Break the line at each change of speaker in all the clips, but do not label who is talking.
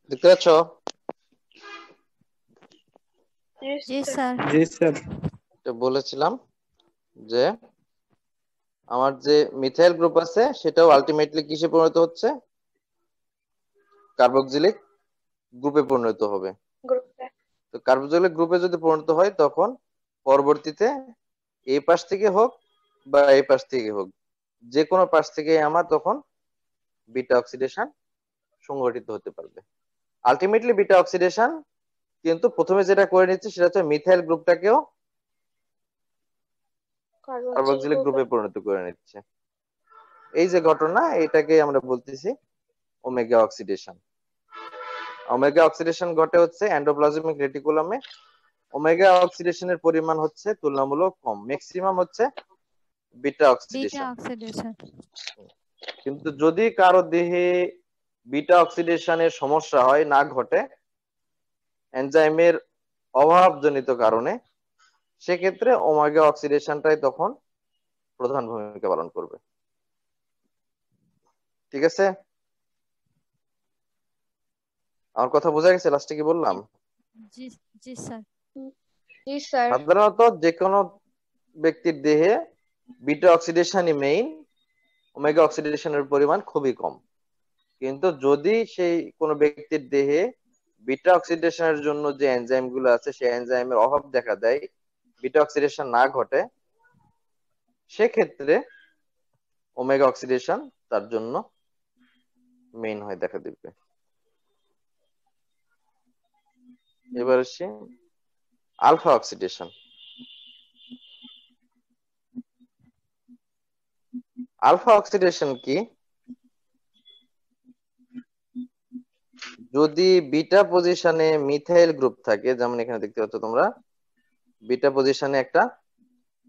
দেখতে পাচ্ছ?
জি স্যার।
জি স্যার।
তো বলেছিলাম যে আমার যে মিথাইল গ্রুপ আছে সেটাও আলটিমেটলি কিসে পরিণত হচ্ছে? কার্বক্সিলিক গ্রুপে পরিণত হবে। তো কার্বক্সিলিক গ্রুপে যদি পরিণত হয় তখন পরবর্তীতে এই পাশ থেকে হোক বা এই পাশ থেকে হোক, যে কোনো পাশ থেকে আমার তখন বিটা অক্সিডেশন সংঘটিত হতে পারবে। আলটিমেটলি বিটা অক্সিডেশন কিন্তু প্রথমে যেটা করে নিচ্ছে সেটা হচ্ছে মিথাইল গ্রুপটাকেও কার্বক্সিলিক গ্রুপে পরিণত করে নিচ্ছে। এই যে ঘটনা, এটাকে আমরা বলতেছি ওমেগা অক্সিডেশন। ওমেগা অক্সিডেশন ঘটে হচ্ছে এন্ডোপ্লাজমিক রেটিকুলামে। ওমেগা অক্সিডেশনের পরিমাণ হচ্ছে তুলনামূলক কম, ম্যাক্সিমাম হচ্ছে বিটা অক্সিডেশন। কিন্তু যদি কারো দেহে বিটা অক্সিডেশনের সমস্যা হয়, না ঘটে এনজাইমের অভাবজনিত কারণে, সেক্ষেত্রে ওমেগা অক্সিডেশনটাই তখন প্রধান ভূমিকা পালন করবে। ঠিক আছে, আমার কথা বোঝা গেছে? লাস্টে কি বললাম?
জি জি স্যার।
জি স্যার।
সাধারণত যে কোনো ব্যক্তির দেহে বিটা অক্সিডেশনই মেইন, ওমেগা অক্সিডেশনের পরিমাণ খুবই কম। কিন্তু যদি সেই কোনো ব্যক্তির দেহে বিটা অক্সিডেশনের জন্য যে এনজাইম গুলো আছে সেই এনজাইমের অভাব দেখা দেয়, বিটা অক্সিডেশন না ঘটে, সেক্ষেত্রে ওমেগা অক্সিডেশন তার জন্য মেইন হয়ে দেখা দিবে। এবার আসছি আলফা অক্সিডেশন। আলফা অক্সিডেশন কি? যদি বিটা পজিশনে মিথাইল গ্রুপ থাকে, যেমন এখানে দেখতে পাচ্ছ তোমরা, বিটা পজিশনে একটা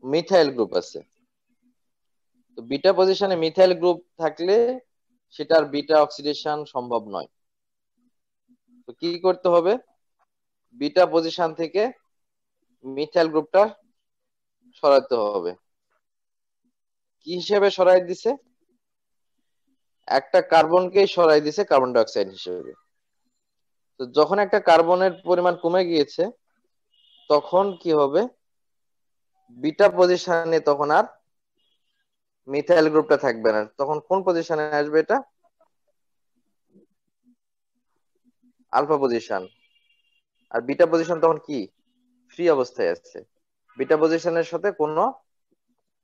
মিথাইল গ্রুপ আছে। তো বিটা পজিশনে মিথাইল গ্রুপ থাকলে সেটার বিটা অক্সিডেশন সম্ভব নয়। তো কি করতে হবে? বিটা পজিশন থেকে মিথাইল গ্রুপটা সরাতে হবে। কি হিসেবে সরাই দিছে? একটা কার্বনকে সরাই দিছে কার্বন ডাই অক্সাইড হিসেবে। তো যখন একটা কার্বনের পরিমাণ কমে গিয়েছে তখন কি হবে? বিটা পজিশনে তখন আর মিথাইল গ্রুপটা থাকবে না। তখন কোন পজিশনে আসবে? এটা আলফা পজিশন। আর বিটা পজিশন তখন কি? ফ্রি অবস্থায় আছে। বিটা পজিশনের সাথে কোনো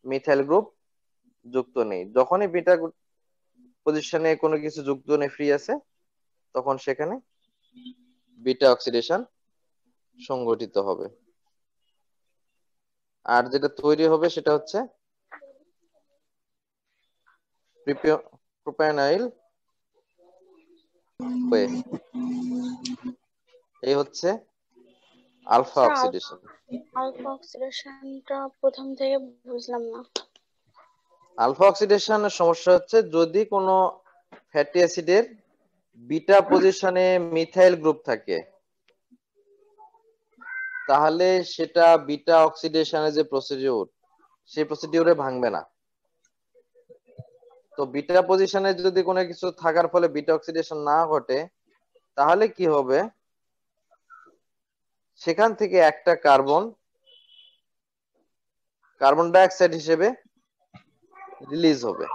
মিথাইল গ্রুপ যুক্ত নেই। যখনই বিটা পজিশনে কোনো কিছু যুক্ত নেই, ফ্রি আছে, তখন সেখানে বিটা অক্সিডেশন সংঘটিত হবে। আর যেটা তৈরি হবে সেটা হচ্ছে প্রোপানয়ল ওয়ে। এই হচ্ছে আলফা অক্সিডেশন।
আলফা অক্সিডেশনটা প্রথম থেকে বুঝলাম না।
আলফা অক্সিডেশনের সমস্যা হচ্ছে যদি কোনো ফ্যাটি অ্যাসিডের বিটা পজিশনে মিথাইল গ্রুপ থাকে, তাহলে সেটা বিটা অক্সিডেশনের যে প্রসিডিউর, সেই প্রসিডিউরে ভাঙবে না। তো বিটা পজিশনে যদি কোনো কিছু থাকার ফলে বিটা অক্সিডেশন না ঘটে, তাহলে কি হবে? সেখান থেকে একটা কার্বন ডাই অক্সাইড হিসেবে রিলিজ হবে।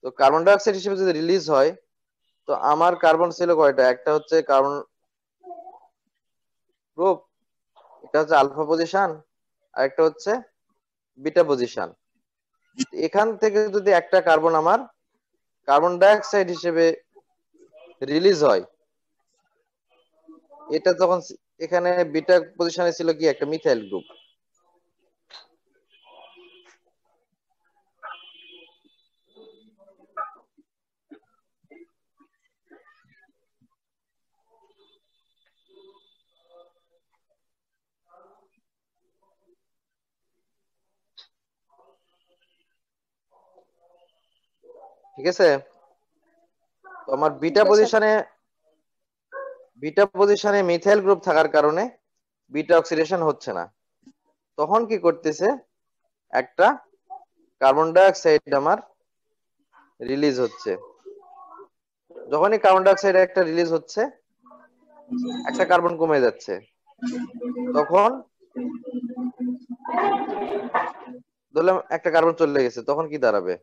তো কার্বন ডাই অক্সাইড হিসেবে যদি রিলিজ হয়, তো আমার কার্বন ছিল কয়টা? একটা হচ্ছে কার্বন গ্রুপ, এটা হচ্ছে আলফা পজিশন, আর একটা হচ্ছে বিটা পজিশন। এখান থেকে যদি একটা কার্বন আমার কার্বন ডাই অক্সাইড হিসেবে রিলিজ হয়, এটা তখন এখানে বিটা পজিশনে ছিল কি? একটা মিথাইল গ্রুপ। ঠিক আছে, তো আমার বিটা পজিশনে মিথাইল গ্রুপ থাকার কারণে বিটা অক্সিডেশন হচ্ছে না। তখন কি করতেছে? একটা কার্বন ডাই অক্সাইড আমার রিলিজ হচ্ছে। যখনই কার্বন ডাই অক্সাইড একটা রিলিজ হচ্ছে, একটা কার্বন কমে যাচ্ছে, তখন ধরলাম একটা কার্বন চলে গেছে, তখন কি দাঁড়াবে?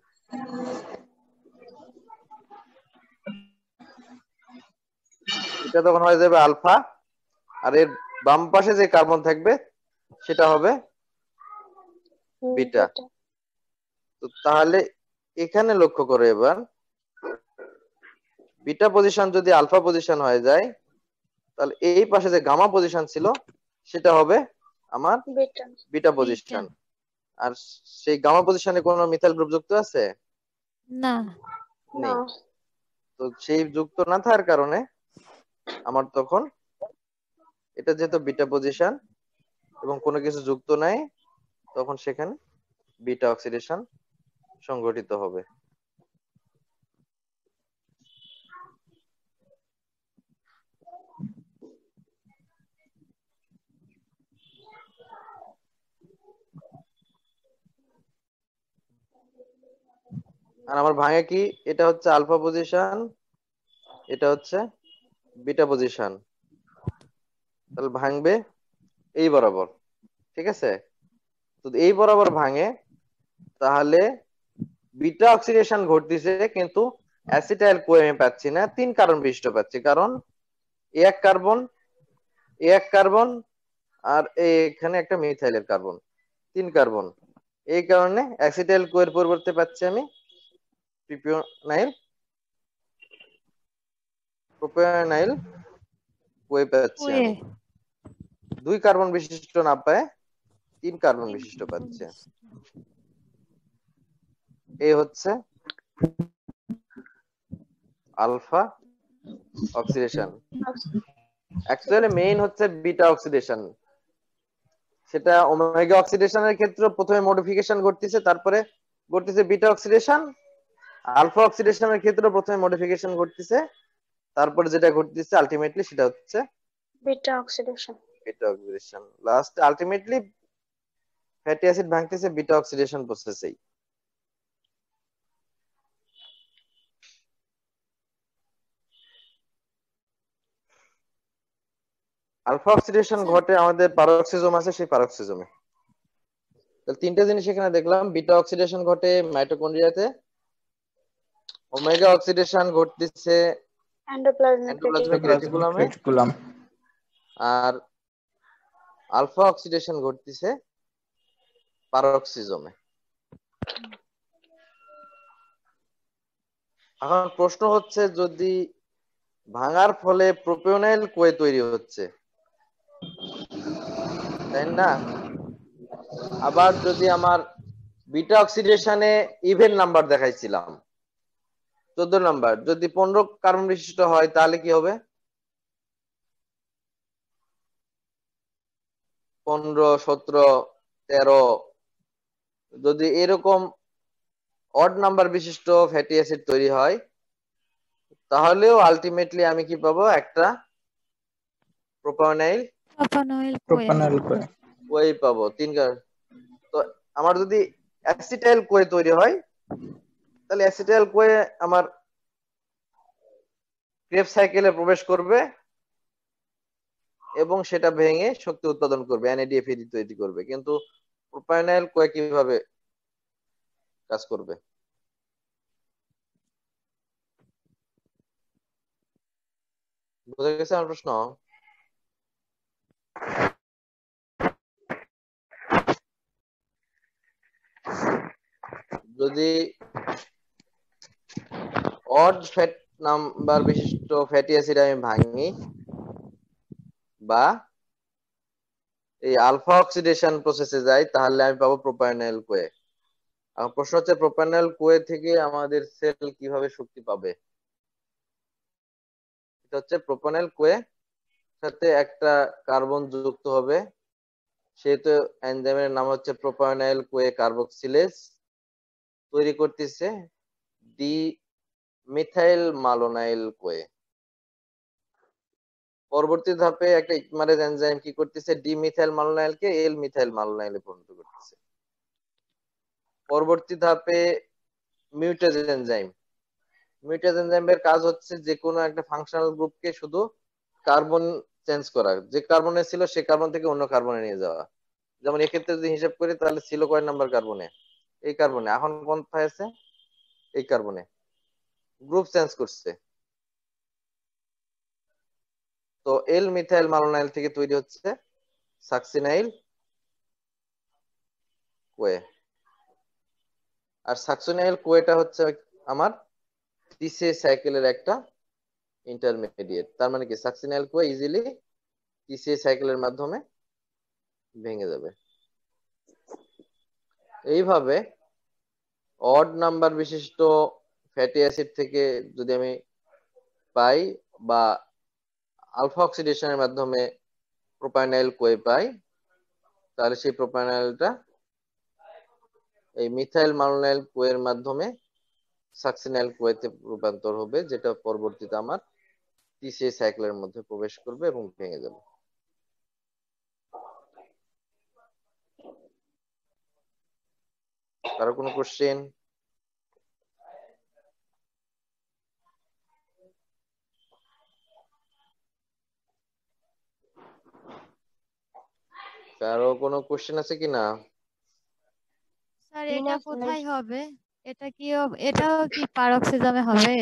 এটা তখন হয়ে যাবে আলফা, আর এর বাম পাশে যে কার্বন থাকবে সেটা হবে বিটা। তো তাহলে এখানে লক্ষ্য করো, এবার বিটা পজিশন যদি আলফা পজিশন হয়ে যায়, তাহলে এই পাশে যে গামা পজিশন ছিল সেটা হবে আমার বিটা পজিশন। আর সেই গামা পজিশনে কোনো মিথাইল গ্রুপ যুক্ত আছে?
না।
নেই। তো সেই যুক্ত না থাকার কারণে আমার তখন এটা যেহেতু বিটা পজিশন এবং কোনো কিছু যুক্ত নাই, তখন সেখানে বিটা অক্সিডেশন সংঘটিত হবে। আর আমার ভাঙে কি, এটা হচ্ছে আলফা পজিশন, এটা হচ্ছে বিটা পজিশন, তাহলে ভাঙবে এই বরাবর, ঠিক আছে? তো এই বরাবর ভাঙে, তাহলে বিটা অক্সিডেশন ঘটতেছে, কিন্তু অ্যাসিটাইল কো আমি পাচ্ছি না। 3 কার্বন বিশিষ্ট পাচ্ছি, কারণ এক কার্বন, এক কার্বন, আর এখানে একটা মিথাইলের কার্বন, 3 কার্বন। এই কারণে অ্যাসিটাইল কো এর পরিবর্তে পাচ্ছি আমি প্রোপিওনাইল কো পাচ্ছি আমি। 2 কার্বন বিশিষ্ট না পায় 3 কার্বন বিশিষ্ট পাচ্ছে। এই হচ্ছে আলফা অক্সিডেশন। অ্যাকচুয়ালি মেইন হচ্ছে বিটা অক্সিডেশন। সেটা ওমেগা অক্সিডেশনের ক্ষেত্রে প্রথমে মডিফিকেশন ঘটতেছে, তারপরে ঘটতেছে বিটা অক্সিডেশন। আলফা অক্সিডেশনের ক্ষেত্রে প্রথমে মডিফিকেশন ঘটতেছে, তারপরে যেটা ঘটতেছে আলটিমেটলি সেটা হচ্ছে
beta oxidation.
Beta oxidation. Last ultimately fatty acid ভাঙতেছে বিটা অক্সিডেশন প্রসেসেই। আলফা অক্সিডেশন ঘটে আমাদের পারক্সিজম আছে, সেই পারক্সিজমে। তাহলে 3টা জিনিস এখানে দেখলাম। বিটা অক্সিডেশন ঘটে মাইটোকন্ড্রিয়াতে, ওমেগা অক্সিডেশন ঘটতেছে এন্ডোপ্লাজমিক রেটিকুলামে, আর আলফা অক্সিডেশন ঘটতেছে পারক্সিজমে। এখন প্রশ্ন হচ্ছে, যদি ভাঙার ফলে প্রোপিওনাইল কোয়ে তৈরি হচ্ছে, তাই না? আবার যদি আমার বিটা অক্সিডেশনে ইভেন নাম্বার দেখাইছিলাম 14 নাম্বার, যদি 15 কার্বন বিশিষ্ট হয় তাহলে কি হবে? 15, 17, 13। যদি এরকম অড নাম্বার বিশিষ্ট ফ্যাটি অ্যাসিড তৈরি হয়, তাহলেও আলটিমেটলি আমি কি পাবো? একটা প্রোপানোইল কোয়ে পাবো। 3 তো আমার যদি অ্যাসিটাইল কোয়ে তৈরি হয়, তাহলে অ্যাসিটাইল কোয়ে আমার ক্রেবস সাইকেলে প্রবেশ করবে এবং সেটা ভেঙে শক্তি উৎপাদন করবে, NADPH তৈরি করবে। কিন্তু প্রোপানোইল কোয়ে কিভাবে কাজ করবে? বুঝা গেছে আমার প্রশ্ন? যদি অড ফ্যাট নাম্বার বিশিষ্ট ফ্যাটি অ্যাসিড আমি ভাঙি বা এই আলফা অক্সিডেশন প্রসেসে যাই, তাহলে আমি পাবো প্রোপানোইল কোয়ে। এখন প্রশ্ন হচ্ছে, প্রোপানোইল কোয়ে থেকে আমাদের সেল কিভাবে শক্তি পাবে? এটা হচ্ছে প্রোপানোইল কোয়ে সাথে একটা কার্বন যুক্ত হবে, সেহেতু এনজাইমের নাম হচ্ছে প্রোপানোইল কোয়ে কার্বক্সিলেজ। তৈরি করতেছে ডি মিথাইল মালোনাইল কোয়ে। পরবর্তী ধাপে একটা ইকমারেজ এনজাইম কি করতেছে? ডি মিথাইল মালোনাইলকে এল মিথাইল মালোনাইলে পরিণত করতেছে। পরবর্তী ধাপে মিউটেজ এনজাইম, মিউটেজ এনজাইমের কাজ হচ্ছে যে কোনো একটা ফাংশনাল গ্রুপকে শুধু কার্বন চেঞ্জ করা, যে কার্বনে ছিল সে কার্বন থেকে অন্য কার্বনে নিয়ে যাওয়া। যেমন এক্ষেত্রে যদি হিসাব করি তাহলে ছিল কয় নাম্বার কার্বনে, এই কার্বনে, এখন কোনটায় আছে, এই কার্বনে, গ্রুপ চেঞ্জ করছে। তো এল মিথাইল মালোনাইল থেকে তৈরি হচ্ছে সাকসিনাইল কোয়ে। আর সাকসিনাইল কোয়েটা হচ্ছে আমার টিসিএ সাইকেলের একটা ইন্টারমিডিয়েট। তার মানে কি সাকসিনাইল কোয়ে ইজিলি টিসিএ সাইকেলের মাধ্যমে ভেঙে যাবে। এইভাবে অড নাম্বার বিশিষ্ট ফ্যাটি অ্যাসিড থেকে যদি আমি পাই বা আলফা অক্সিডেশনের মাধ্যমে প্রোপাইনাইল কোয়ে পাই, তাহলে সেই প্রোপাইনাইলটা এই মিথাইল মালোনাইল কোয়ের মাধ্যমে সাকসিনাইল কোয়েতে রূপান্তর হবে, যেটা পরবর্তীতে আমার টিসিএ সাইকেলের মধ্যে প্রবেশ করবে এবং ভেঙে যাবে। কারো কোনো কোশ্চেন? কারো কোনো কোশ্চেন আছে কিনা?
স্যার এটা কোথায় হবে? এটাও কি পারক্সিজমে হবে?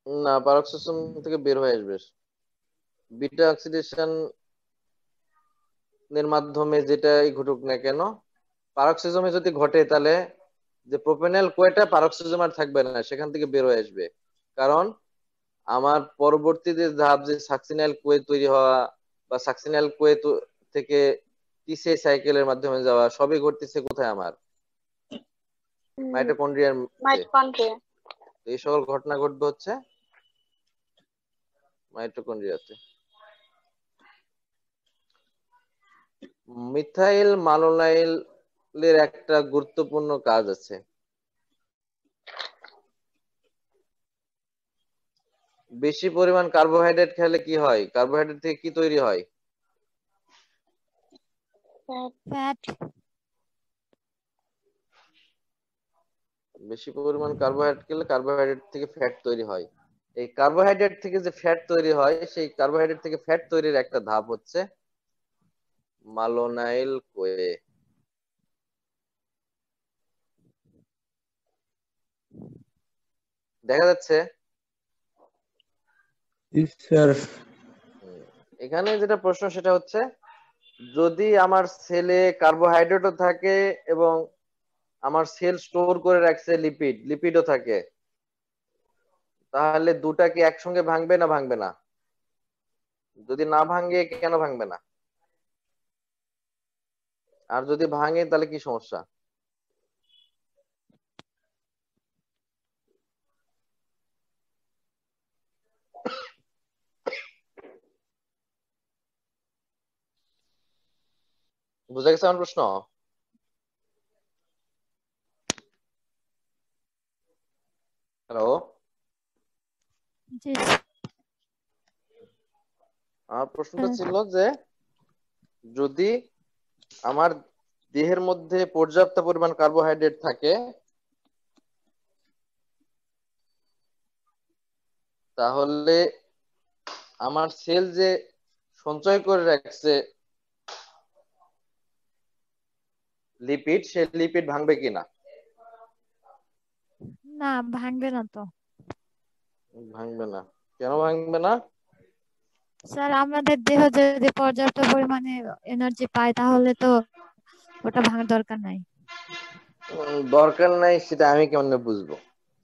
না, পারক্সিজম থেকে বের হয়ে আসবে। বিটা অক্সিডেশন এর মাধ্যমে যেটাই ঘটুক না কেন, পারক্সিজমে যদি ঘটে তাহলে যে প্রোপেনাইল কোয়েটা পারক্সিজম আর থাকবে না, সেখান থেকে বের হয়ে আসবে। কারণ আমার পরবর্তীতে ধাপ যে সাকসিনাইল কোয়ে তৈরি হওয়া বা সাকসিনাইল কোয়ে থেকে টিসিএ সাইকেলের মাধ্যমে যাওয়া সবই ঘটতেছে কোথায়, আমার মাইটোকন্ড্রিয়ার মধ্যে। এই সকল ঘটনা ঘটবে হচ্ছে মাইটোকন্ড্রিয়াতে। মিথাইল মালোনাইলের একটা গুরুত্বপূর্ণ কাজ আছে। বেশি পরিমাণ কার্বোহাইড্রেট খেলে কি হয়? কার্বোহাইড্রেট থেকে কি তৈরি হয়?
ফ্যাট।
বেশি পরিমাণ কার্বোহাইড্রেট খেলে কার্বোহাইড্রেট থেকে ফ্যাট তৈরি হয়। এই কার্বোহাইড্রেট থেকে যে ফ্যাট তৈরি হয়, সেই কার্বোহাইড্রেট থেকে ফ্যাট তৈরির একটা ধাপ হচ্ছে মালোনাইল কোয়ে। দেখা যাচ্ছে? এখানে যেটা প্রশ্ন সেটা হচ্ছে, যদি আমার সেলে কার্বোহাইড্রেটও থাকে এবং আমার সেল স্টোর করে রাখছে লিপিডও থাকে, তাহলে দুটা কি একসঙ্গে ভাঙবে না ভাঙবে না? যদি না ভাঙে কেন ভাঙবে না? আর যদি ভাঙে তাহলে কি সমস্যা? বুঝা গেছে আমার প্রশ্ন? হ্যালো,
জি
আমার প্রশ্নটা ছিল যে যদি আমার দেহের মধ্যে পর্যাপ্ত পরিমাণ কার্বোহাইড্রেট থাকে, তাহলে আমার সেল যে সঞ্চয় করে রাখছে লিপিড, সে লিপিড ভাঙবে কিনা?
না, ভাঙবে না তো।
ভাঙবে না। কেন ভাঙবে না?
স্যার আমাদের দেহ যদি পর্যাপ্ত পরিমাণে এনার্জি পায় তাহলে তো ওটা ভাঙার দরকার নাই।
দরকার নাই সেটা আমি কেমনে বুঝবো?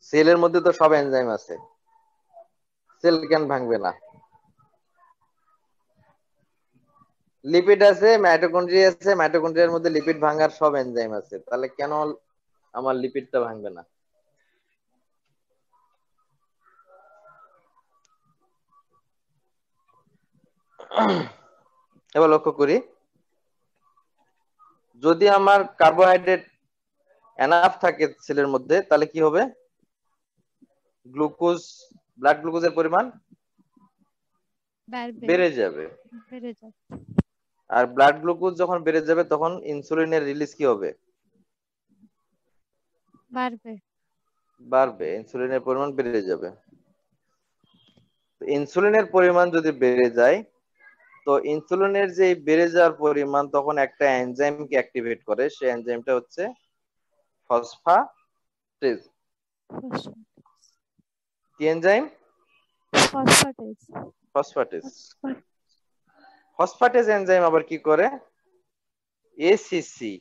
সেলের মধ্যে তো সব এনজাইম আছে, সেল কেন ভাঙবে না? লিপিড আছে, মাইটোকন্ড্রিয়া আছে, মাইটোকন্ড্রিয়ার মধ্যে লিপিড ভাঙার সব এনজাইম আছে, তাহলে কেন আমার লিপিডটা ভাঙবে না? এবার লক্ষ্য করি, যদি আমার কার্বোহাইড্রেট এনাফ থাকে সেলের মধ্যে, তাহলে কি হবে? গ্লুকোজ, ব্লাড গ্লুকোজের পরিমাণ বেড়ে যাবে। আর ব্লাড গ্লুকোজ যখন বেড়ে যাবে তখন ইনসুলিনের রিলিজ কি হবে? বাড়বে, ইনসুলিনের পরিমাণ বেড়ে যাবে। ইনসুলিনের পরিমাণ যদি বেড়ে যায়, তো ইনসুলিনের যে বেড়ে যাওয়ার পরিমাণ তখন একটা এনজাইমকে অ্যাক্টিভেট করে, সেই এনজাইমটা হচ্ছে ফসফাটেজ। কি enzyme?
Phosphatase.
Phosphatase. Phosphatase enzyme আবার কি করে? ACC,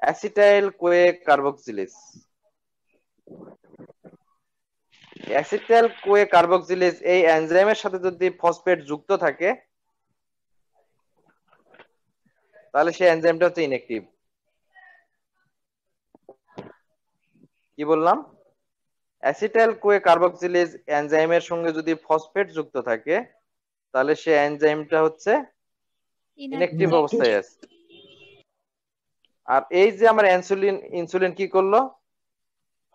acetyl CoA carboxylase. Acetyl CoA carboxylase এই এনজাইমের সাথে যদি ফসফেট যুক্ত থাকে তাহলে সেই এনজাইমটা হচ্ছে ইনঅ্যাক্টিভ। কি বললাম? অ্যাসিটাইল কোয়ে কার্বক্সিলেজ এনজাইমের সঙ্গে যদি ফসফেট যুক্ত থাকে তাহলে সেই এনজাইমটা হচ্ছে ইনঅ্যাক্টিভ অবস্থায় আছে। আর এই যে আমার ইনসুলিন কি করলো?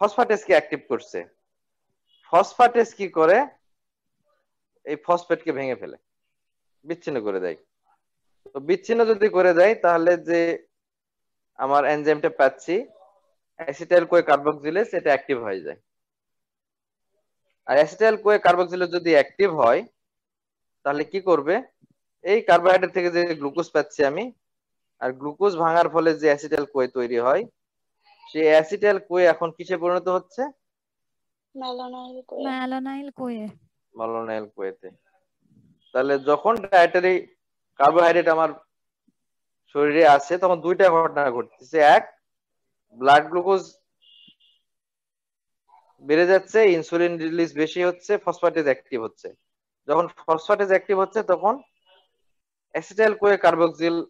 ফসফাটেজকে অ্যাক্টিভ করছে। ফসফাটেজ কি করে? এই ফসফেটকে ভেঙে ফেলে, বিচ্ছিন্ন করে দেয়। তো বিচ্ছিন্ন যদি করে দেয় তাহলে যে আমার এনজাইমটা পাচ্ছি অ্যাসিটাইল কোয়ে কার্বক্সিলেজ, এটা অ্যাক্টিভ হয়ে যায়। আর অ্যাসিটাইল কোয়ে কার্বক্সিলেজ যদি অ্যাক্টিভ হয় তাহলে কি করবে? এই কার্বোহাইড্রেট থেকে যে গ্লুকোজ পাচ্ছি আমি, আর গ্লুকোজ ভাঙার ফলে যে অ্যাসিটাইল কোয়ে তৈরি হয়, সেই অ্যাসিটাইল কোয়ে এখন কিসে পরিণত হচ্ছে?
ম্যালোনাইল কোয়ে।
ম্যালোনাইল কোয়েতে। তাহলে যখন ডায়েটারি কার্বোহাইড্রেট আমার শরীরে আছে তখন দুইটা ঘটনা ঘটতেছে। এক, ব্লাড গ্লুকোজ বেড়ে যাচ্ছে, ইনসুলিন রিলিজ বেশি হচ্ছে, ফসফেটেজ অ্যাক্টিভ হচ্ছে। যখন ফসফেটেজ অ্যাক্টিভ হচ্ছে তখন অ্যাসিটাইল কোয়ে কার্বক্সিলেজকে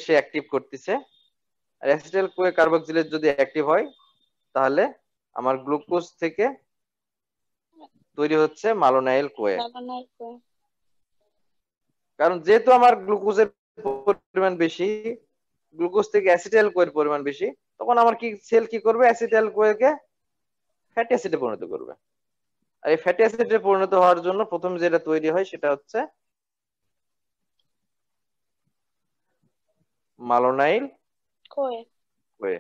সে অ্যাক্টিভ করতেছে। আর অ্যাসিটাইল কোয়ে কার্বক্সিলেজ যদি অ্যাক্টিভ হয় তাহলে আমার গ্লুকোজ থেকে তৈরি হচ্ছে ম্যালোনাইল কোয়ে। কারণ যেহেতু আমার গ্লুকোজের পরিমাণ বেশি, গ্লুকোজ থেকে অ্যাসিটাইল কোয়ের পরিমাণ বেশি, তখন আমার কি সেল কি করবে? অ্যাসিটাইল কোয়েকে ফ্যাটি অ্যাসিডে পরিণত করবে। আর এই ফ্যাটি অ্যাসিডে পরিণত হওয়ার জন্য প্রথম যেটা তৈরি হয় সেটা হচ্ছে ম্যালোনাইল কোয়ে।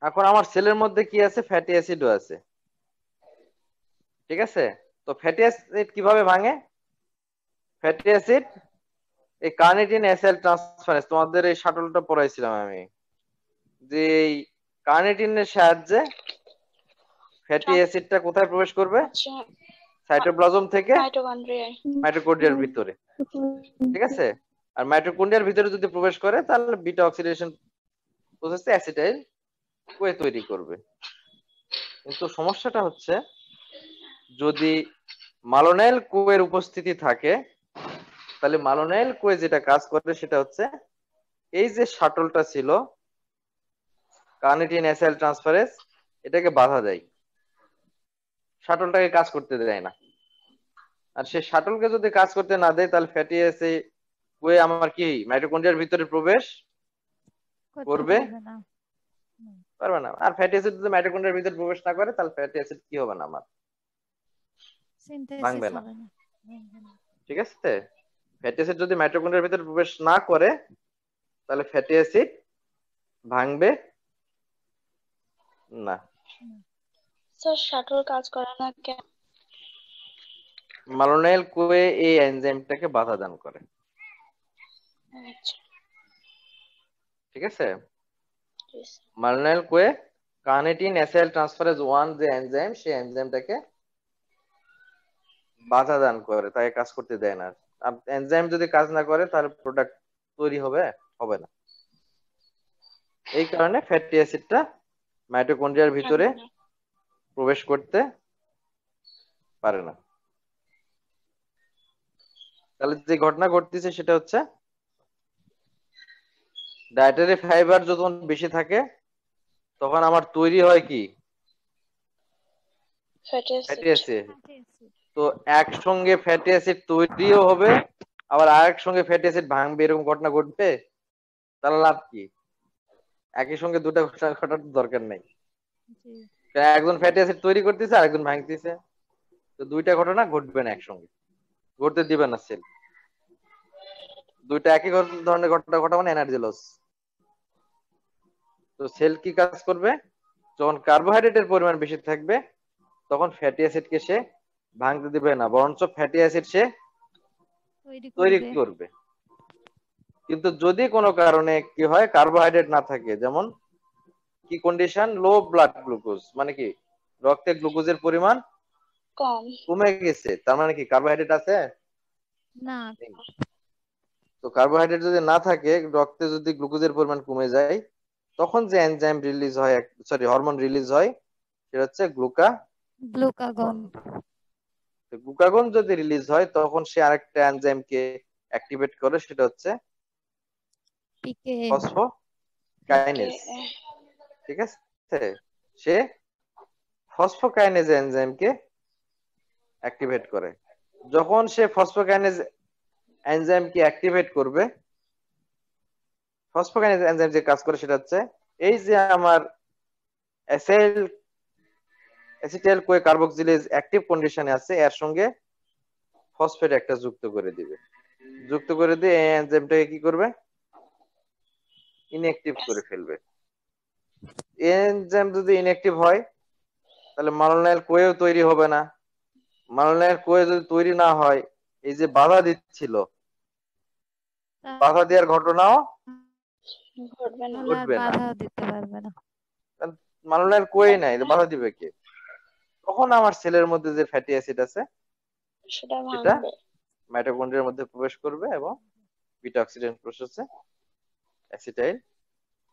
এখন আমার সেলের মধ্যে কি আছে? ফ্যাটি অ্যাসিডও আছে। ঠিক আছে? তো ফ্যাটি অ্যাসিড কিভাবে ভাঙে? ফ্যাটি অ্যাসিড এই কার্নিটিন অ্যাসিড ট্রান্সফারেন্স, তোমাদের এই শাটলটা পড়াইছিলাম আমি, যে এই কার্নিটিনের সাহায্যে ফ্যাটি অ্যাসিডটা কোথায় প্রবেশ করবে? সাইটোপ্লাজম থেকে মাইটোকন্ড্রিয়ার ভিতরে। ঠিক আছে? আর মাইটোকন্ড্রিয়ার ভিতরে যদি প্রবেশ করে তাহলে বিটা অক্সিডেশন প্রসেসে অ্যাসিটাইল কোয়ে তৈরি করবে। কিন্তু সমস্যাটা হচ্ছে যদি ম্যালোনাইল কোয়ের উপস্থিতি থাকে তাহলে ম্যালোনাইল কোয়ে যেটা কাজ করে সেটা হচ্ছে এই যে শাটলটা ছিল কার্নিটিন অ্যাসিড ট্রান্সফারেজ, এটাকে বাধা দেয়, শাটলটাকে কাজ করতে দেয় না। আর সেই শাটলকে যদি কাজ করতে না দেয় তাহলে ফ্যাটি অ্যাসিড কোয়ে আমার কি মাইটোকন্ড্রিয়ার ভিতরে প্রবেশ করবে? পারবে না। আর ফ্যাটি অ্যাসিড যদি মাইটোকন্ড্রিয়ার ভিতরে প্রবেশ না করে তাহলে ফ্যাটি অ্যাসিড কি হবে না? আমার ভাঙবে না। ঠিক আছে? ফ্যাটি অ্যাসিড যদি মাইটোকন্ড্রিয়ার ভিতরে প্রবেশ না করে তাহলে ফ্যাটি অ্যাসিড ভাঙবে না।
স্যার শাটল কাজ করে না কেন?
ম্যালোনাইল কোয়ে এই এনজাইমটাকে বাধা দান করে। ঠিক আছে? ম্যালোনাইল কোয়ে কার্নিটিন অ্যাসিড ট্রান্সফারেজ 1 যে এনজাইম, সেই এনজাইমটাকে বাধা দান করে, তাকে কাজ করতে দেয় না। আর এনজাইম যদি কাজ না করে তাহলে প্রোডাক্ট তৈরি হবে না। এই কারণে ফ্যাটি অ্যাসিডটা মাইটোকন্ড্রিয়ার ভিতরে প্রবেশ করতে পারে না। তাহলে যে ঘটনা ঘটতেছে সেটা হচ্ছে ডায়েটারি ফাইবার যখন বেশি থাকে তখন আমার তৈরি হয় কি? Fatty acid. তো একসঙ্গে ফ্যাটি অ্যাসিড তৈরিও হবে, আবার আরেক সঙ্গে ফ্যাটি অ্যাসিড ভাঙবে, এরকম ঘটনা ঘটবে। তাহলে লাভ কি? একই সঙ্গে দুটো ঘটনা ঘটার দরকার নেই। একজন ফ্যাটি অ্যাসিড তৈরি করতেছে আর একজন ভাঙতেছে, তো দুইটা ঘটনা ঘটবে না একসঙ্গে, ঘটতে দিবে না সেল। দুইটা একই ধরনের ঘটনা ঘটা মানে এনার্জি লস। তো সেল কি কাজ করবে? যখন কার্বোহাইড্রেটের পরিমাণ বেশি থাকবে তখন ফ্যাটি অ্যাসিডকে সে ভাঙতে দিবে না, বরঞ্চ ফ্যাটি অ্যাসিড সে তৈরি করবে। কিন্তু যদি কোনো কারণে কি হয়, কার্বোহাইড্রেট না থাকে, যেমন কি কন্ডিশন, লো ব্লাড গ্লুকোজ, মানে কি রক্তে গ্লুকোজের পরিমাণ
কম।
কমে গেছে, তার মানে কি কার্বোহাইড্রেট আছে
না।
নেই। তো কার্বোহাইড্রেট যদি না থাকে, রক্তে যদি গ্লুকোজের পরিমাণ কমে যায়, তখন যে এনজাইম রিলিজ হয়, সরি হরমোন রিলিজ হয়, সেটা হচ্ছে
গ্লুকাগন।
গ্লুকাগন যদি রিলিজ হয় তখন সে আরেকটা এনজাইমকে অ্যাক্টিভেট করে, সেটা হচ্ছে
পিকেএন।
ফসফোকাইনেজ। ঠিক আছে, সে ফসফোকাইনেজ এনজাইমকে অ্যাক্টিভেট করে। যখন সে ফসফোকাইনেজ এনজাইমকে অ্যাক্টিভেট করবে, ফসফোকাইনেজ এনজাইম যে কাজ করে সেটা হচ্ছে, এই যে আমার অ্যাসিটাইল কোয়ে কার্বক্সিলেজ অ্যাক্টিভ কন্ডিশনে আছে, এর সঙ্গে ফসফেট একটা যুক্ত করে দিবে, যুক্ত করে দিয়ে এই এনজাইমটাকে কি করবে, ইনঅ্যাক্টিভ করে ফেলবে। এনজাইম যদি ইনঅ্যাক্টিভ হয় তাহলে মালনাইল কোয়েও তৈরি হবে না। মালনাইল কোয়ে যদি তৈরি না হয়, এই যে বাধা দিচ্ছিল, বাধা দেওয়ার ঘটনাও
ঘটবে না।
ঘটবে না।
বাধা দিতে পারবে না।
মালনাইল কোয়ে নাই, বাধা দিবে কে? তখন আমার সেলের মধ্যে যে ফ্যাটি অ্যাসিড আছে
সেটা
সেটা
ভাঙবে।
মাইটোকন্ড্রিয়ার মধ্যে প্রবেশ করবে এবং বিটা অক্সিডেশন প্রসেসে অ্যাসিটাইল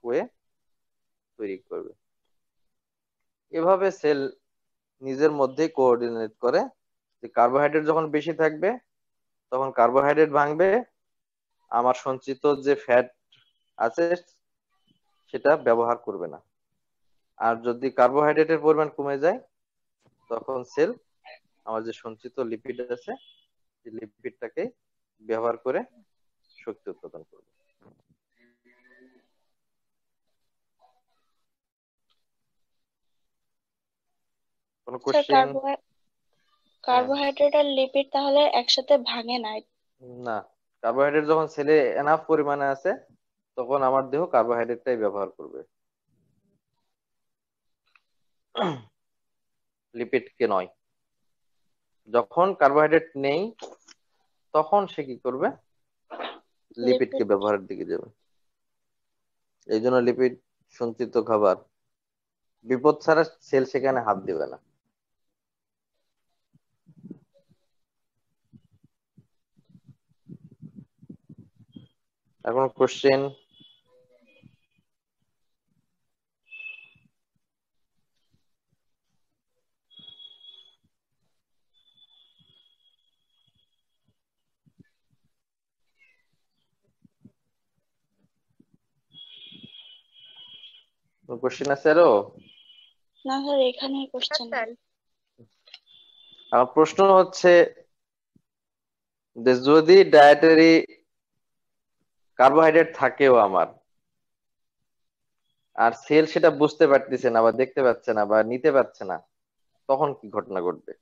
কোয়ে তৈরি করবে। এভাবে সেল নিজের মধ্যে কোঅর্ডিনেট করে যে কার্বোহাইড্রেট যখন বেশি থাকবে তখন কার্বোহাইড্রেট ভাঙবে, আমার সঞ্চিত যে ফ্যাট আছে সেটা ব্যবহার করবে না। আর যদি কার্বোহাইড্রেটের পরিমাণ কমে যায় তখন সেল আমার যে সঞ্চিত লিপিড আছে সেই লিপিডটাকে ব্যবহার করে শক্তি উৎপাদন করবে। কোন
স্যার,
কোশ্চেন?
কার্বোহাইড্রেট আর লিপিড তাহলে একসাথে ভাঙে না?
না, কার্বোহাইড্রেট যখন সেলে এনাফ পরিমাণে আছে তখন আমার দেহ কার্বোহাইড্রেটটাই ব্যবহার করবে, লিপিডকে নয়। যখন কার্বোহাইড্রেট নেই তখন সে কি করবে, লিপিডকে
লিপিড।
ব্যবহারের দিকে যাবে। এই জন্য লিপিড সঞ্চিত খাবার, বিপদ ছাড়া সেল সেখানে হাত দিবে না। এখন কোশ্চেন? কোশ্চেন আছে আরো?
না স্যার, এখানে কোশ্চেন।
আমার প্রশ্ন হচ্ছে যে যদি ডায়েটারি কার্বোহাইড্রেট থাকেও আমার, আর সেল সেটা বুঝতে পারতেছে না বা দেখতে পাচ্ছে না বা নিতে পারছে না, তখন কি ঘটনা ঘটবে?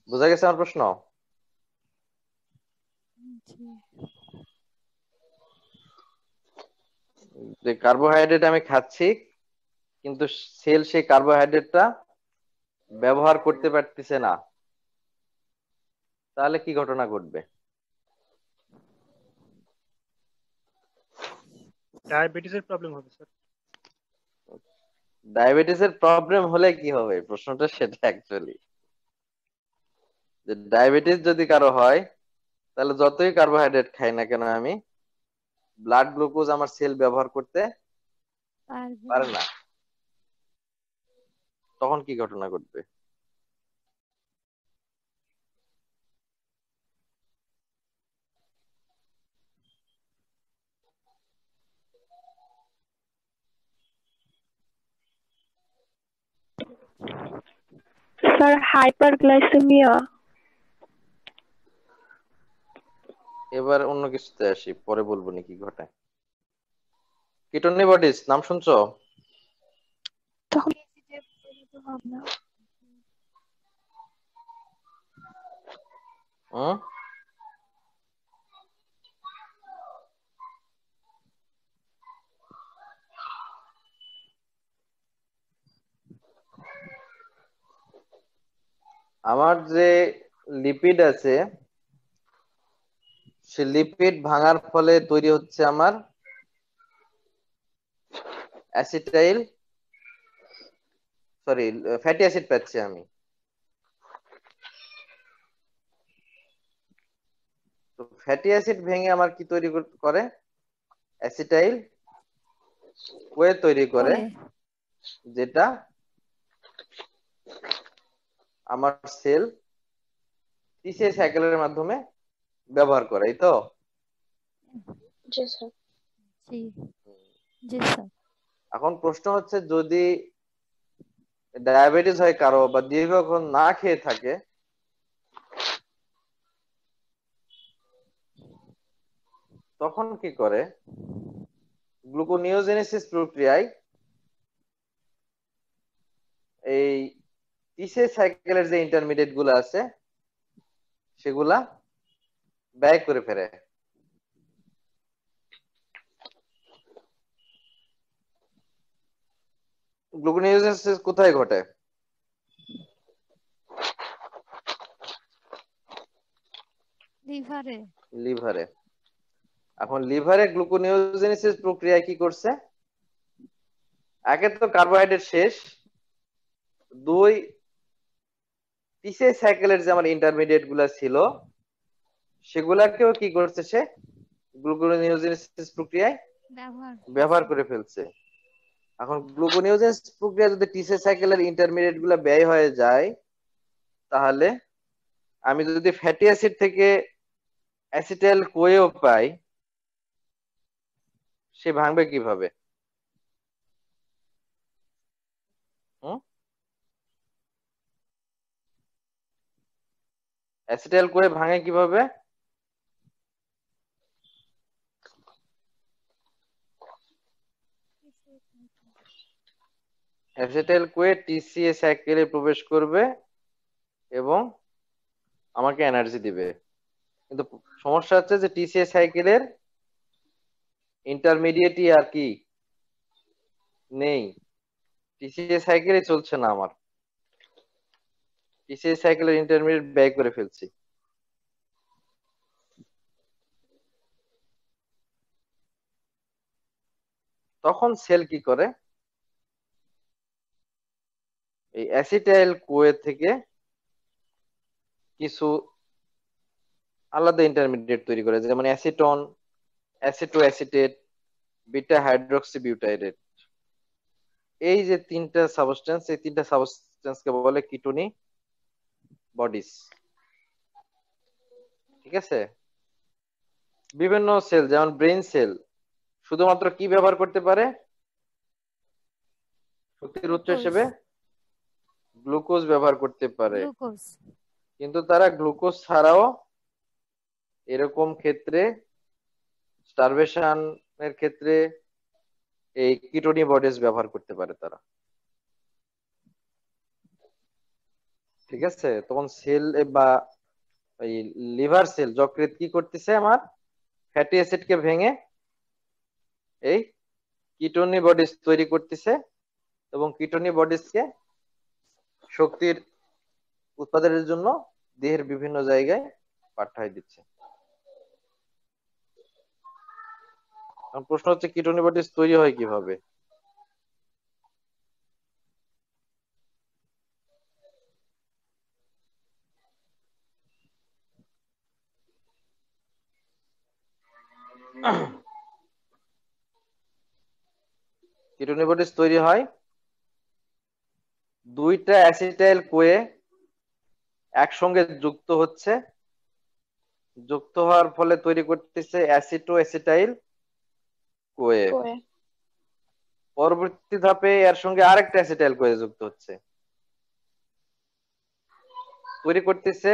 বোঝা গেছে আমার প্রশ্ন? যে কার্বোহাইড্রেট আমি খাচ্ছি কিন্তু সেল সেই কার্বোহাইড্রেটটা ব্যবহার করতে পারতেছে না, তাহলে কি ঘটনা ঘটবে?
ডায়াবেটিসের প্রবলেম হবে স্যার।
ডায়াবেটিসের প্রবলেম হলে কি হবে, প্রশ্নটা সেটা অ্যাকচুয়ালি। যে ডায়াবেটিস যদি কারো হয় তাহলে যতই কার্বোহাইড্রেট খাই না কেন আমি, ব্লাড গ্লুকোজ আমার সেল ব্যবহার করতে পারে না। তখন কি ঘটনা ঘটবে?
Sir, hyperglycaemia.
এবার অন্য কিছুতে আসি, পরে বলবো নি কি ঘটায়। কিটোনি বডিজ নাম শুনছো?
তখন
হুম? আমার যে লিপিড আছে সে লিপিড ভাঙার ফলে তৈরি হচ্ছে আমার অ্যাসিটাইল সরি ফ্যাটি অ্যাসিড পাচ্ছি আমি। তো ফ্যাটি অ্যাসিড ভেঙে আমার কি তৈরি করে? অ্যাসিটাইল কোয়ে তৈরি করে,
ওয়ে
যেটা আমার সেল টিসিএ সাইকেলের মাধ্যমে ব্যবহার করে, এই তো?
জি স্যার।
জি জি স্যার।
এখন প্রশ্ন হচ্ছে, যদি ডায়াবেটিস হয় কারো বা দীর্ঘক্ষণ না খেয়ে থাকে, তখন কি করে? গ্লুকোনিওজেনেসিস প্রক্রিয়ায় এই টিসিএ সাইকেলের যে ইন্টারমিডিয়েট গুলো আছে সেগুলা ব্যয় করে ফেলে। গ্লুকোনিওজেনেসিস কোথায় ঘটে?
লিভারে।
লিভারে। এখন লিভারে গ্লুকোনিওজেনেসিস প্রক্রিয়া কি করছে? একে তো কার্বোহাইড্রেট শেষ, দুই টিসিএ সাইকেলের যে আমার ইন্টারমিডিয়েট গুলা ছিল সেগুলাকেও কি করছে, সে গ্লুকোনিওজেনেসিস প্রক্রিয়ায় ব্যবহার করে ফেলছে। এখন গ্লুকোনিওজেনেসিস প্রক্রিয়া যদি টিসিএ সাইকেলের ইন্টারমিডিয়েট গুলা ব্যয় হয়ে যায়, তাহলে আমি যদি ফ্যাটি অ্যাসিড থেকে অ্যাসিটাইল কোয়েও পাই, সে ভাঙবে কিভাবে? অ্যাসিটাইল কোয়ে ভাঙে কিভাবে? অ্যাসিটাইল কোয়ে টিসিএ সাইকেলে প্রবেশ করবে এবং আমাকে এনার্জি দিবে। কিন্তু সমস্যা হচ্ছে যে টিসিএ সাইকেলের ইন্টারমিডিয়েটই আর কি নেই, টিসিএ সাইকেলই চলছে না আমার, টিসিএ সাইকেলের ইন্টারমিডিয়েট ব্যয় করে ফেলছি। তখন সেল কি করে? এই অ্যাসিটাইল কোয়ে থেকে কিছু আলাদা ইন্টারমিডিয়েট তৈরি করে, যেমন অ্যাসিটন, অ্যাসিটো অ্যাসিটেট, বিটা হাইড্রক্সি বিউটাইরেট। এই যে তিনটা সাবস্টেন্স, এই তিনটা সাবস্টেন্সকে বলে কিটোনি বডিজ। ঠিক আছে? বিভিন্ন সেল, যেমন ব্রেন সেল, শুধুমাত্র কি ব্যবহার করতে পারে শক্তির উৎস হিসেবে? গ্লুকোজ ব্যবহার করতে পারে।
গ্লুকোজ।
কিন্তু তারা গ্লুকোজ ছাড়াও এরকম ক্ষেত্রে, স্টারভেশন এর ক্ষেত্রে, এই কিটোনি বডিজ ব্যবহার করতে পারে তারা। ঠিক আছে? তখন সেল বা এই লিভার সেল যকৃৎ কি করতেছে, আমার ফ্যাটি অ্যাসিডকে ভেঙে এই কিটোনি বডিজ তৈরি করতেছে এবং কিটোনি বডিজকে শক্তির উৎপাদনের জন্য দেহের বিভিন্ন জায়গায় পাঠায় দিচ্ছে। প্রশ্ন হচ্ছে কিটোনি বডিজ তৈরি হয় কিভাবে? কিটোনি বডিজ তৈরি হয় দুইটা অ্যাসিটাইল কোয়ে একসঙ্গে যুক্ত হচ্ছে, যুক্ত হওয়ার ফলে তৈরি করতেছে অ্যাসিটো অ্যাসিটাইল কোয়ে। পরবর্তী ধাপে এর সঙ্গে আরেকটা অ্যাসিটাইল কোয়ে যুক্ত হচ্ছে, তৈরি করতেছে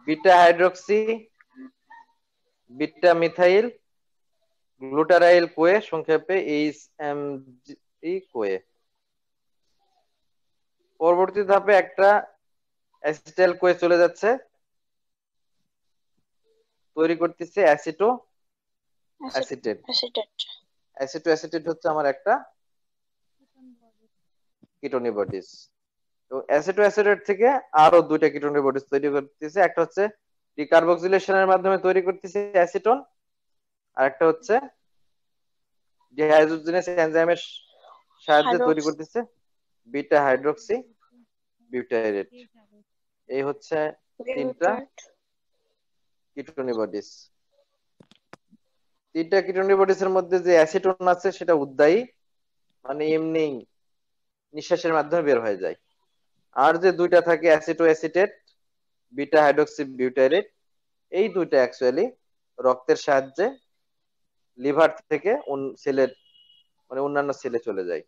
beta hydroxy beta methyl গ্লুটারাইল Koi, সংক্ষেপে এইচএমজি কোয়ে। পরবর্তী ধাপে একটা অ্যাসিটাইল কোয়ে চলে যাচ্ছে, তৈরি করতেছে অ্যাসিটো অ্যাসিটেট। অ্যাসিটো অ্যাসিটেট হচ্ছে আমার একটা কিটোনি বডিজ। এবং অ্যাসিটো অ্যাসিটেট থেকে আরো দুইটা কিটোন বডিজ তৈরি করতেছে। একটা হচ্ছে ডিকার্বক্সিলেশনের মাধ্যমে তৈরি করতেছে অ্যাসিটোন, আর একটা হচ্ছে ডিহাইড্রোজেনেস এনজাইমের সাহায্যে তৈরি
হাইড্রক্স
করতেছে বিটা হাইড্রক্সি বিউটাইরেট। এই হচ্ছে তিনটা
বিউটারেট।
কিটোনি বডিজ। তিনটা কিটোনি বডিজ এর মধ্যে যে অ্যাসিটোন আছে সেটা উদ্বায়ী, মানে এমনি নিঃশ্বাসের মাধ্যমে বের হয়ে যায়। আর যে দুইটা থাকে অ্যাসিটো অ্যাসিটেট বিটা হাইড্রক্সি বিউটাইরেট, এই দুইটা অ্যাকচুয়ালি রক্তের সাহায্যে লিভার থেকে সেলের মানে অন্যান্য সেলে চলে যায়।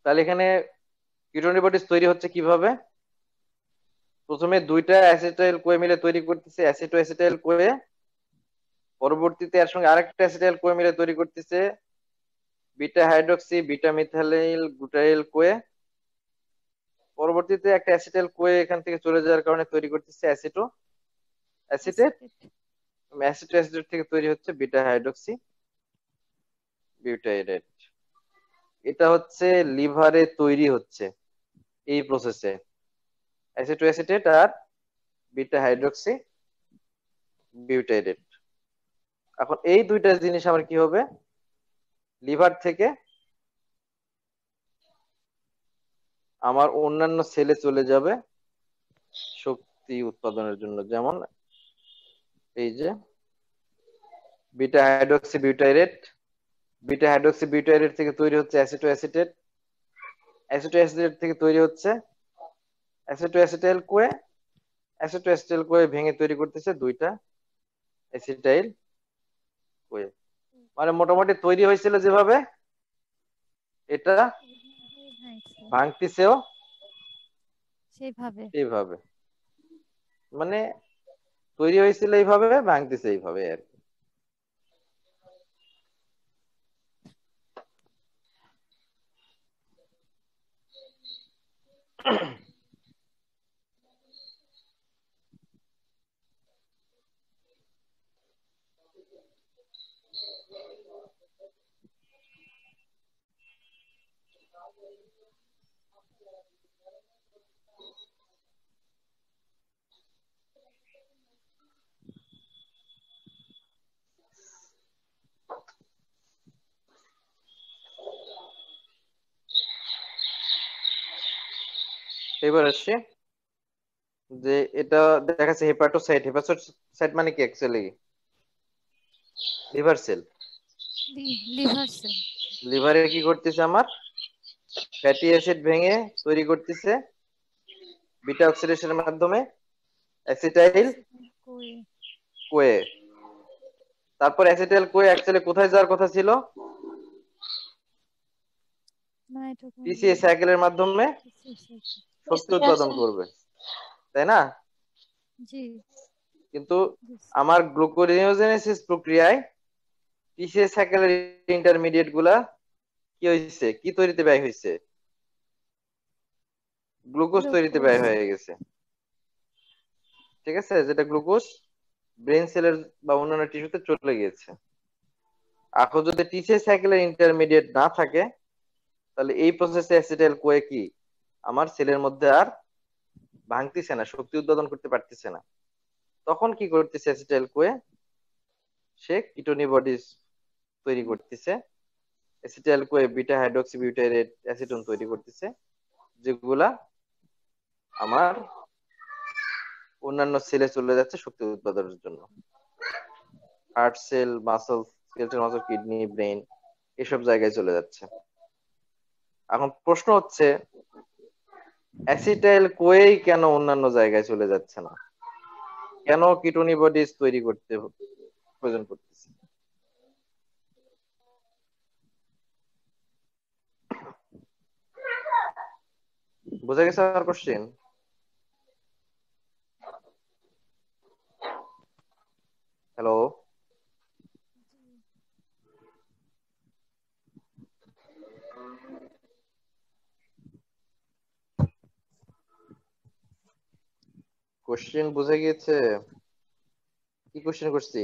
তাহলে এখানে কিটোনি বডিজ তৈরি হচ্ছে কিভাবে? প্রথমে দুইটা অ্যাসিটাইল কোয়ে মিলে তৈরি করতেছে অ্যাসিটো অ্যাসিটাইল কোয়ে, পরবর্তীতে এর সঙ্গে আরেকটা অ্যাসিটাইল কোয়ে মিলে তৈরি করতেছে beta hydroxy beta methyl গ্লুটাইল Koi, পরবর্তীতে একটা অ্যাসিটাইল কোয়ে এখান থেকে চলে যাওয়ার কারণে তৈরি করতেছে অ্যাসিটো অ্যাসিটেট, অ্যাসিটো অ্যাসিটেট থেকে তৈরি হচ্ছে বিটা হাইড্রক্সি বিউটাইরেট। এটা হচ্ছে লিভারে তৈরি হচ্ছে এই প্রসেসে অ্যাসিটো অ্যাসিটেট আর বিটা হাইড্রক্সি বিউটাইরেট। এখন এই দুইটা জিনিস আমার কি হবে, লিভার থেকে আমার অন্যান্য সেলে চলে যাবে শক্তি উৎপাদনের জন্য। যেমন এই যে বিটা হাইড্রক্সি বিউটাইরেট, বিটা হাইড্রক্সি বিউটাইরেট থেকে তৈরি হচ্ছে অ্যাসিটো অ্যাসিটেট, অ্যাসিটো অ্যাসিটেট থেকে তৈরি হচ্ছে অ্যাসিটো অ্যাসিটাইল কোয়ে, অ্যাসিটো অ্যাসিটাইল কোয়ে ভেঙে তৈরি করতেছে দুইটা অ্যাসিটাইল কোয়ে। মানে মোটামুটি তৈরি হয়েছিল যেভাবে, এটা ভাঙতিছেও
সেইভাবে।
এইভাবে, মানে তৈরি হয়েছিল এইভাবে, ভাঙতেছে এইভাবে আর কি। এবার আসছি যে এটা দেখাচ্ছে হেপাটোসাইট। হেপাটোসাইট মানে কি actually? Liver cell.
Liver cell.
লিভারে কি করতেছে, আমার ফ্যাটি অ্যাসিড ভেঙে তৈরি করতেছে বিটা অক্সিডেশনের মাধ্যমে অ্যাসিটাইল কোয়ে। তারপর অ্যাসিটাইল কোয়ে অ্যাকচুয়ালি কোথায় যাওয়ার কথা ছিল? পিসিএ সাইকেলের মাধ্যমে শক্তি উৎপাদন করবে, তাই না?
জি।
কিন্তু আমার গ্লুকোনিওজেনেসিস প্রক্রিয়ায় পিসিএ সাইকেলের ইন্টারমিডিয়েট গুলা কি হয়েছে, কি তৈরিতে ব্যয় হয়েছে? গ্লুকোজ তৈরিতে ব্যয় হয়ে গেছে। ঠিক আছে, যেটা গ্লুকোজ ব্রেন সেলের বা অন্যান্য টিস্যুতে চলে গিয়েছে। এখন যদি টিসিএ সাইকেলের ইন্টারমিডিয়েট না থাকে, তাহলে এই প্রসেসে অ্যাসিটাইল কোয়ে কি আমার সেলের মধ্যে আর ভাঙতেছে না, শক্তি উৎপাদন করতে পারতেছে না। তখন কি করতেছে অ্যাসিটাইল কোয়ে? সে কিটোনি বডিজ তৈরি করতেছে, acetyl CoA beta hydroxy butyrate acetone তৈরি করতেছে, যেগুলা আমার অন্যান্য সেলে চলে যাচ্ছে শক্তি উৎপাদনের জন্য। Heart cell, muscle, skeletal muscle, kidney, brain, এসব জায়গায় চলে যাচ্ছে। এখন প্রশ্ন হচ্ছে অ্যাসিটাইল কোয়েই কেন অন্যান্য জায়গায় চলে যাচ্ছে না? কেন কিটোনি বডিজ তৈরি করতে প্রয়োজন পড়তেছে? বুঝা গেছে আমার কোশ্চেন? হ্যালো? কোশ্চেন বুঝে গিয়েছে? কি কোশ্চেন করছি?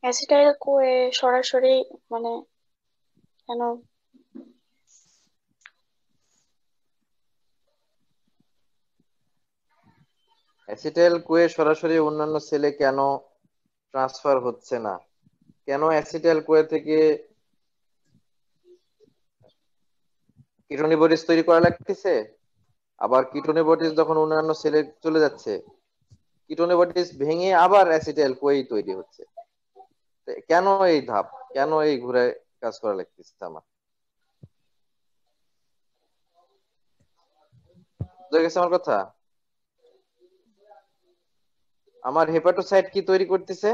অ্যাসিটাইল কোয়ে সরাসরি মানে কেন?
অ্যাসিটাইল কোয়ে সরাসরি অন্যান্য সেলে কেন ট্রান্সফার হচ্ছে না? কেন অ্যাসিটাইল কোয়ে থেকে কিটোনি বডিজ তৈরি করা লাগতেছে? আবার কিটোনি বডিজ যখন অন্যান্য সেলে চলে যাচ্ছে, কিটোনি বডিজ ভেঙে আবার অ্যাসিটাইল কোয়ে তৈরি হচ্ছে। কেন এই ধাপ, কেন এই ঘুরে কাজ করা লাগতেছে আমার? বুঝা গেছে আমার কথা? আমার হেপাটোসাইট কি তৈরি করতেছে?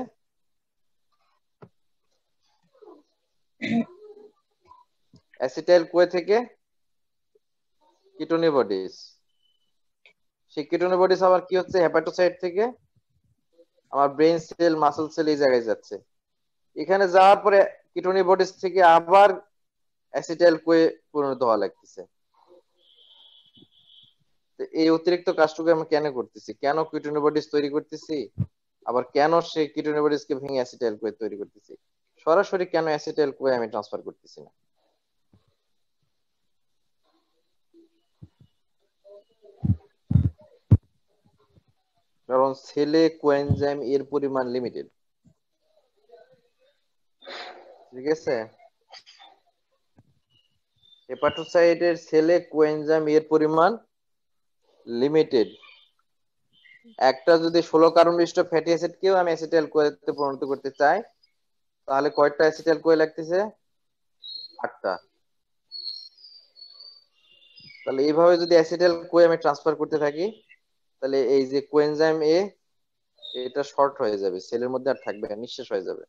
অ্যাসিটাইল কোয়ে থেকে কিটোনি বডিজ, সেই কিটোনি বডিজ আবার কি হচ্ছে, হেপাটোসাইট থেকে আমার ব্রেন সেল, মাসল সেল এই জায়গায় যাচ্ছে। এখানে যাওয়ার পরে কিটোনি বডিজ থেকে আবার অ্যাসিটাইল কোয়ে পরিণত হওয়া লাগতেছে। এই অতিরিক্ত কাজটুকু আমি কেন করতেছি? কেন কিটোনি বডিজ তৈরি করতেছি? আবার কেন সেই কিটোনি বডিজকে ভেঙে অ্যাসিটাইল কোয়ে তৈরি করতেছি? সরাসরি কেন অ্যাসিটাইল কোয়ে আমি ট্রান্সফার করতেছি না? কারণ সেলে কোএনজাইম এর পরিমাণ লিমিটেড। ঠিক আছে, হেপাটোসাইটের সেলে কোএনজাইম এর পরিমাণ লিমিটেড। একটা যদি 16 কার্বন বিশিষ্ট ফ্যাটি অ্যাসিড কেও আমি অ্যাসিটাইল কোয়েতে পরিণত করতে চাই, তাহলে কয়টা অ্যাসিটাইল কোয়ে লাগতেছে? 8টা। তাহলে এইভাবে যদি অ্যাসিটাইল কোয়ে আমি ট্রান্সফার করতে থাকি, তাহলে এই যে কোএনজাইম এ, এটা শর্ট হয়ে যাবে, সেলের মধ্যে আর থাকবে না, নিঃশেষ হয়ে যাবে।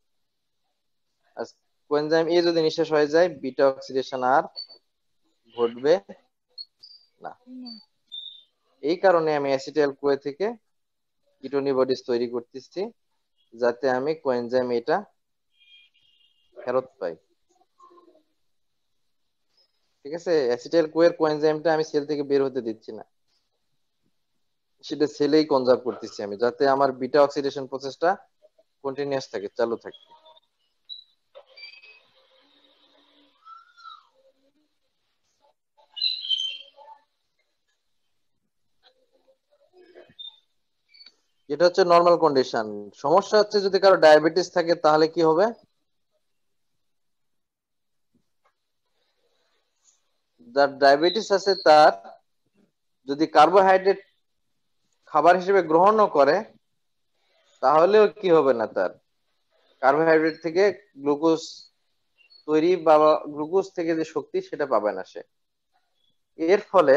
আর কোএনজাইম এ যদি নিঃশেষ হয়ে যায়, বিটা অক্সিডেশন আর ঘটবে না। এই কারণে আমি অ্যাসিটাইল কোয়ে থেকে কিটোনি বডিজ তৈরি করতেছি, যাতে আমি কোএনজাইম এটা ফেরত পাই। ঠিক আছে, অ্যাসিটাইল কোয়ের কোএনজাইমটা আমি সেল থেকে বের হতে দিচ্ছি না, সেটা সেলেই কনজার্ভ করতেছি আমি, যাতে আমার বিটা অক্সিডেশন প্রসেসটা কন্টিনিউয়াস থাকে, চালু থাকে। এটা হচ্ছে নর্মাল কন্ডিশন। সমস্যা হচ্ছে যদি কারো ডায়াবেটিস থাকে, তাহলে কি হবে? যার ডায়াবেটিস আছে, তার যদি কার্বোহাইড্রেট খাবার হিসেবে গ্রহণও করে, তাহলেও কি হবে না, তার কার্বোহাইড্রেট থেকে গ্লুকোজ তৈরি বা গ্লুকোজ থেকে যে শক্তি সেটা পাবে না সে। এর ফলে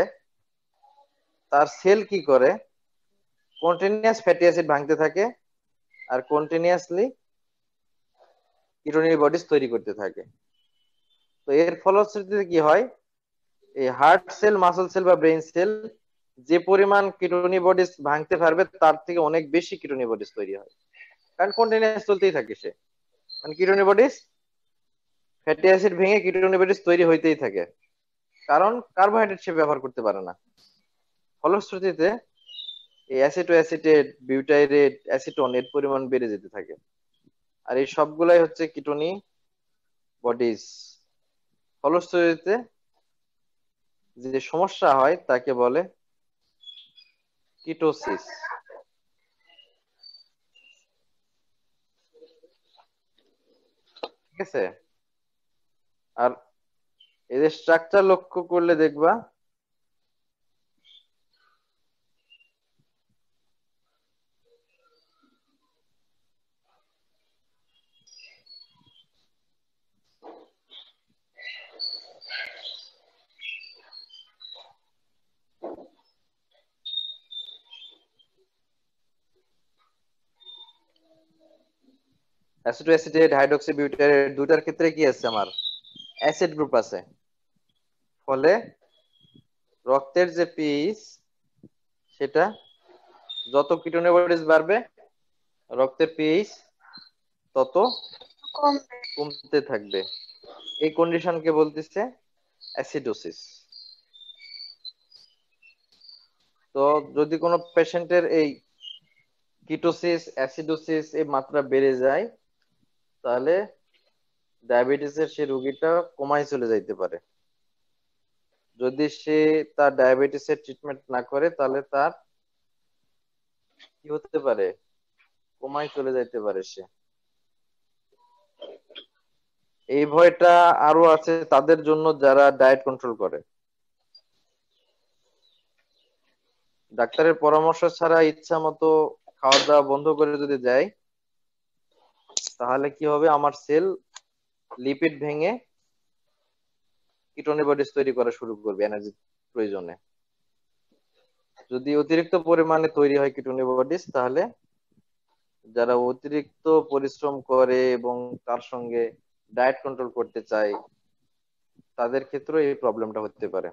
তার সেল কি করে, কন্টিনিউয়াস ফ্যাটি অ্যাসিড ভাঙতে থাকে আর কন্টিনিউয়াসলি কিটোনি বডিজ তৈরি করতে থাকে। তো এর ফলশ্রুতিতে কি হয়, এই হার্ট সেল, মাসল সেল বা ব্রেন সেল যে পরিমাণ কিটোনি বডিজ ভাঙতে পারবে, তার থেকে অনেক বেশি কিটোনি বডিজ তৈরি হয়, কারণ কন্টিনিউয়াস চলতেই থাকে সে। মানে কিটোনি বডিজ, ফ্যাটি অ্যাসিড ভেঙে কিটোনি বডিজ তৈরি হইতেই থাকে, কারণ কার্বোহাইড্রেট সে ব্যবহার করতে পারে না। ফলশ্রুতিতে এই অ্যাসিটো অ্যাসিটেট, বিউটাইরেট, অ্যাসিটোন এর পরিমাণ বেড়ে যেতে থাকে। আর এই সবগুলাই হচ্ছে কিটোনি বডিজ। ফলশ্রুতিতে যে সমস্যা হয় তাকে বলে কিটোসিস। ঠিক আছে, আর এদের স্ট্রাকচার লক্ষ্য করলে দেখবা অ্যাসিটো অ্যাসিটেট, হাইড্রোক্সি বিউটাইরেট দুটার ক্ষেত্রে কি আছে, আমার অ্যাসিড গ্রুপ আছে। ফলে রক্তের যে পিএইচ, সেটা যত কিটোনি বডিজ বাড়বে, রক্তের পিএইচ তত
কমবে।
কমতে থাকবে। এই কন্ডিশনকে বলতেছে অ্যাসিডোসিস। তো যদি কোনো পেশেন্টের এই কিটোসিস, অ্যাসিডোসিস এই মাত্রা বেড়ে যায়, তাহলে ডায়াবেটিসের সে রোগীটা কোমায় চলে যাইতে পারে। যদি সে তার ডায়াবেটিসের ট্রিটমেন্ট না করে তাহলে তার কি হতে পারে, কোমায় চলে যাইতে পারে সে। এই ভয়টা আরো আছে তাদের জন্য যারা ডায়েট কন্ট্রোল করে। ডাক্তারের পরামর্শ ছাড়া ইচ্ছা মতো খাওয়া দাওয়া বন্ধ করে যদি দেয় তাহলে কি হবে, আমার সেল লিপিড ভেঙে কিটোনি বডিজ তৈরি করা শুরু করবে এনার্জি প্রয়োজনে। যদি অতিরিক্ত পরিমাণে তৈরি হয় কিটোনি বডিজ তাহলে যারা অতিরিক্ত পরিশ্রম করে এবং তার সঙ্গে ডায়েট কন্ট্রোল করতে চায় তাদের ক্ষেত্রে এই প্রবলেমটা হতে পারে।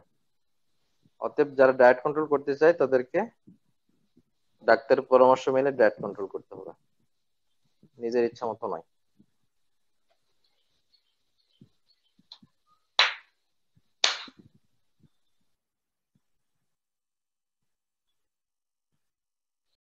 অতএব যারা ডায়েট কন্ট্রোল করতে চায় তাদেরকে ডাক্তারের পরামর্শ মেনে ডায়েট কন্ট্রোল করতে হবে, নিজের ইচ্ছা মতো নয়।